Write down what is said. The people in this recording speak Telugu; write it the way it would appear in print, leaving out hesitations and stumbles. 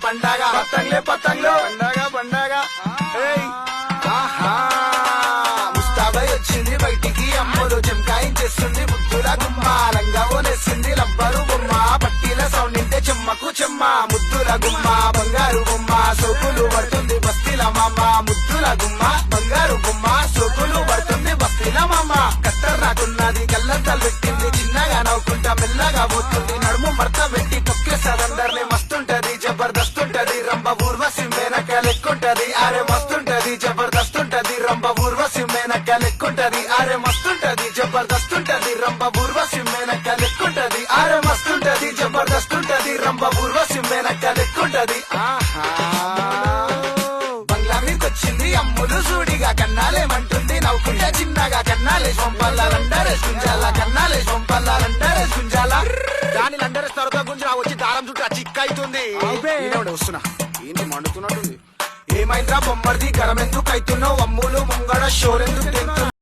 పండగ పతంగ్లే పతంగ్లో పండగ పండగ ముస్తాబై వచ్చింది బయటికి అమ్మలు చెంకాయించేస్తుంది ముద్దుల గుమ్మ రంగా ఓనేసింది రబ్బరు బొమ్మ పట్టీల సౌండ్ ఇంటే చెమ్మకు చెమ్మ ముద్దుల గుమ్మ బంగారు బొమ్మ సోకులు పడుతుంది బస్తీల మామ ముద్దుల గుమ్మ బంగారు బొమ్మ సోకులు పడుతుంది బస్తీల మామ కత్తర్ నాకున్నది కళ్ళంతలు పెట్టింది చిన్నగా నవ్వుకుంటా మెల్లగా పోతుంది నడుము మర్త పెట్టి తొక్కేసారందరినీ మస్తుంటది జబర్దస్త్ ఉంటది రంభ ఊర్వశి మేనక లెక్కుంటది అరే మస్తుంటది జబర్దస్త్ ఉంటది రంభ ఊర్వశి మేనక లెక్కుంటది అరే మస్తుంటది జబర్దస్త్ ఉంటది రంభ ఊర్వశి మేనక లెక్కుంటది అరే మస్తుంటది జబర్దస్త్ ఉంటది రంభ ఊర్వశి మేనక లెక్కుంటది బంగ్లా మీదకొచ్చింది అమ్ములు సూడిగా కన్నాలేమంటుంది నవ్వుకుంటే చిన్నగా కన్నాలేసి పంపల్లాలంటారేసి గుంజాల కన్నాలేసి పంపల్లాలంటారేసి గుంజాల దాని లండరేసి తర్వాత గుంజా వచ్చి దారం చుట్టూ చిక్క అవుతుంది వస్తున్నా ఏంటి మండుతున్నట్టుంది ఏమైందా బొమ్మర్ది గరం ఎందుకు అవుతున్నావు అమ్ములు ముంగడ షోరెందుకు